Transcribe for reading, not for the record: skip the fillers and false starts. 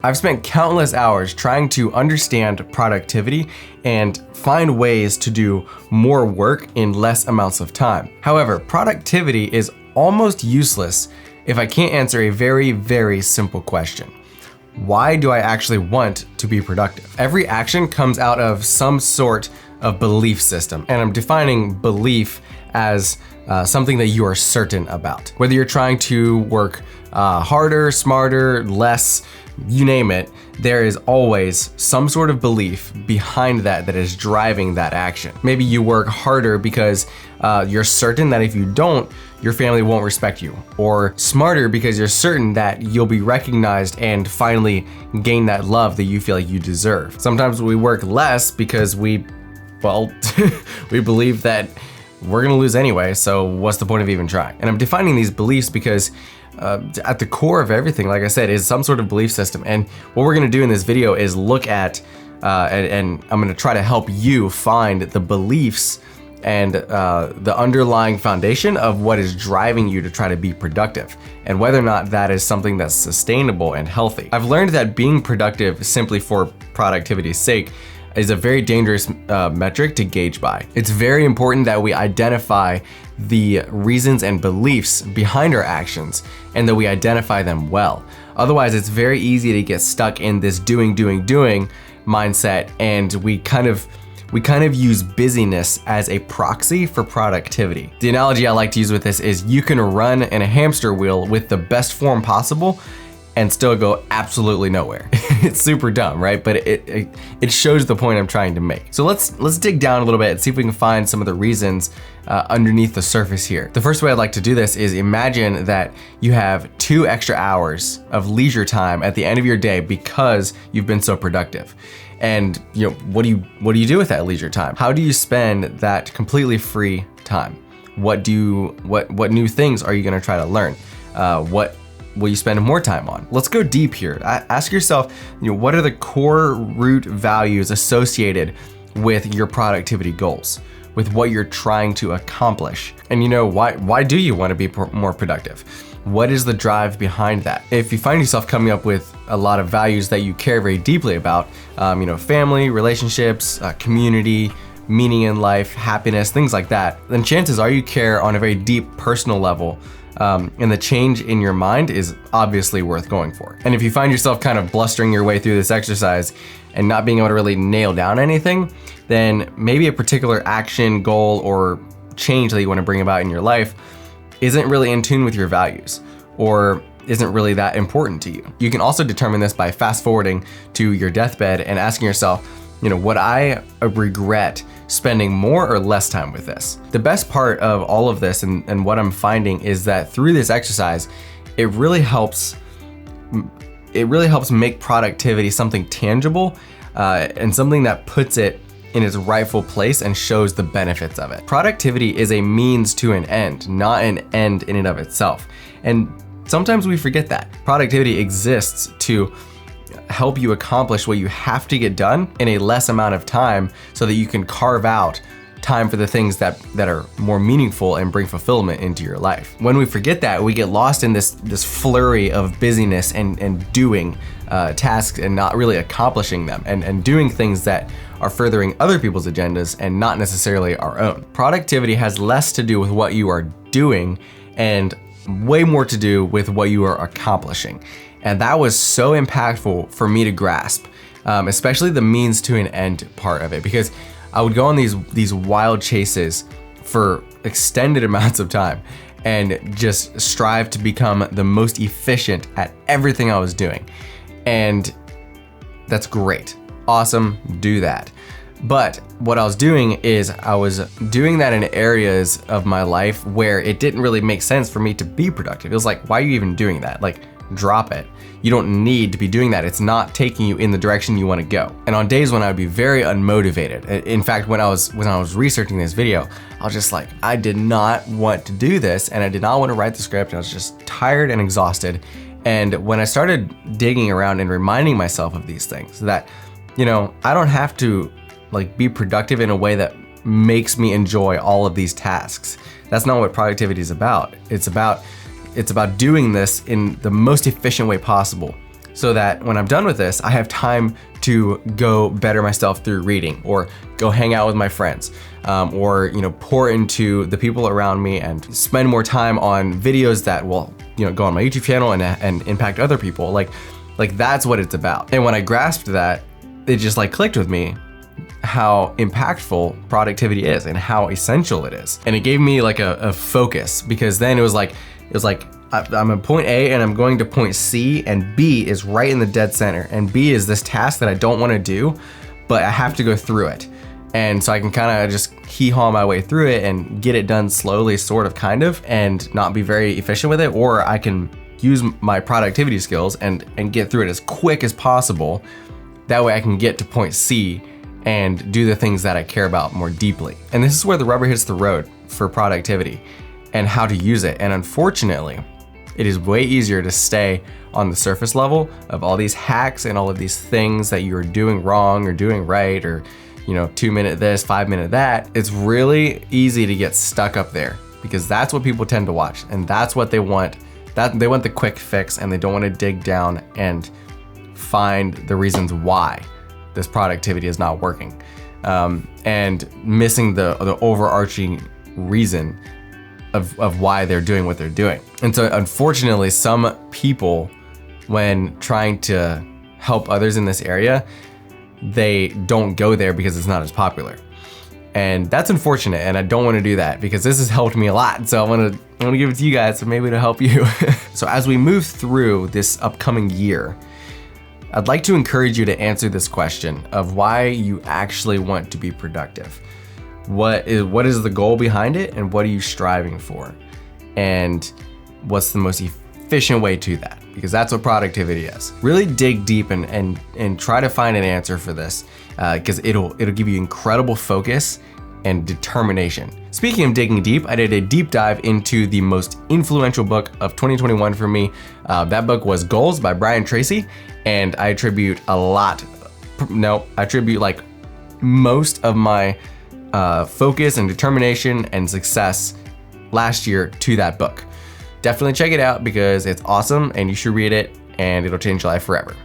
I've spent countless hours trying to understand productivity and find ways to do more work in less amounts of time. However, productivity is almost useless if I can't answer a very, very simple question. Why do I actually want to be productive? Every action comes out of some sort of belief system, and I'm defining belief as something that you are certain about. Whether you're trying to work harder, smarter, less, you name it, there is always some sort of belief behind that is driving that action. Maybe you work harder because you're certain that if you don't, your family won't respect you. Or smarter because you're certain that you'll be recognized and finally gain that love that you feel like you deserve. Sometimes we work less because we believe that we're gonna lose anyway, so what's the point of even trying? And I'm defining these beliefs because at the core of everything, like I said, is some sort of belief system. And what we're gonna do in this video is look at, and I'm gonna try to help you find the beliefs and the underlying foundation of what is driving you to try to be productive, and whether or not that is something that's sustainable and healthy. I've learned that being productive simply for productivity's sake is a very dangerous metric to gauge by. It's very important that we identify the reasons and beliefs behind our actions and that we identify them well. Otherwise, it's very easy to get stuck in this doing mindset, and we kind of use busyness as a proxy for productivity. The analogy I like to use with this is you can run in a hamster wheel with the best form possible and still go absolutely nowhere. It's super dumb, right? But it shows the point I'm trying to make. So let's dig down a little bit and see if we can find some of the reasons underneath the surface here. The first way I'd like to do this is imagine that you have 2 extra hours of leisure time at the end of your day because you've been so productive. And what do you do with that leisure time? How do you spend that completely free time? What new things are you gonna try to learn? What will you spend more time on? Let's go deep here. Ask yourself, what are the core root values associated with your productivity goals, with what you're trying to accomplish? And why do you want to be more productive? What is the drive behind that? If you find yourself coming up with a lot of values that you care very deeply about, family, relationships, community, meaning in life, happiness, things like that, then chances are you care on a very deep personal level. And the change in your mind is obviously worth going for. And if you find yourself kind of blustering your way through this exercise and not being able to really nail down anything, then maybe a particular action, goal, or change that you want to bring about in your life isn't really in tune with your values, or isn't really that important to you. You can also determine this by fast forwarding to your deathbed and asking yourself, would I regret spending more or less time with this? The best part of all of this and what I'm finding is that through this exercise, it really helps make productivity something tangible and something that puts it in its rightful place and shows the benefits of it. Productivity is a means to an end, not an end in and of itself. And sometimes we forget that. Productivity exists to help you accomplish what you have to get done in a less amount of time so that you can carve out time for the things that are more meaningful and bring fulfillment into your life. When we forget that, we get lost in this flurry of busyness and doing tasks and not really accomplishing them and doing things that are furthering other people's agendas and not necessarily our own. Productivity has less to do with what you are doing and way more to do with what you are accomplishing. And that was so impactful for me to grasp, especially the means to an end part of it, because I would go on these wild chases for extended amounts of time and just strive to become the most efficient at everything I was doing. And that's great. Awesome, do that. But what I was doing is I was doing that in areas of my life where it didn't really make sense for me to be productive. It was like, why are you even doing that? Like, drop it. You don't need to be doing that. It's not taking you in the direction you want to go. And on days when I would be very unmotivated, in fact, when I was researching this video, I was just like, I did not want to do this, and I did not want to write the script. I was just tired and exhausted. And when I started digging around and reminding myself of these things, that I don't have to be productive in a way that makes me enjoy all of these tasks. That's not what productivity is about. It's about doing this in the most efficient way possible so that when I'm done with this, I have time to go better myself through reading, or go hang out with my friends, or, you know, pour into the people around me and spend more time on videos that will, you know, go on my YouTube channel and impact other people. Like that's what it's about. And when I grasped that, it just like clicked with me how impactful productivity is and how essential it is. And it gave me like a focus, because then it was like I'm at point A and I'm going to point C, and B is right in the dead center. And B is this task that I don't want to do, but I have to go through it. And so I can kind of just hee-haw my way through it and get it done slowly, sort of, kind of, and not be very efficient with it. Or I can use my productivity skills and get through it as quick as possible. That way I can get to point C and do the things that I care about more deeply. And this is where the rubber hits the road for productivity and how to use it. And unfortunately, it is way easier to stay on the surface level of all these hacks and all of these things that you're doing wrong or doing right, or, you know, 2-minute this, 5-minute that. It's really easy to get stuck up there, because that's what people tend to watch, and that's what they want. They want the quick fix, and they don't want to dig down and find the reasons why this productivity is not working, and missing the overarching reason of why they're doing what they're doing. And so unfortunately, some people, when trying to help others in this area, they don't go there because it's not as popular. And that's unfortunate, and I don't want to do that, because this has helped me a lot. So I want to give it to you guys, so maybe it'll help you. So as we move through this upcoming year, I'd like to encourage you to answer this question of why you actually want to be productive. What is the goal behind it, and what are you striving for? And what's the most efficient way to that? Because that's what productivity is. Really dig deep and try to find an answer for this, because it'll give you incredible focus and determination. Speaking of digging deep, I did a deep dive into the most influential book of 2021 for me. That book was Goals by Brian Tracy, and I attribute like most of my focus and determination and success last year to that book. Definitely check it out, because it's awesome and you should read it, and it'll change your life forever.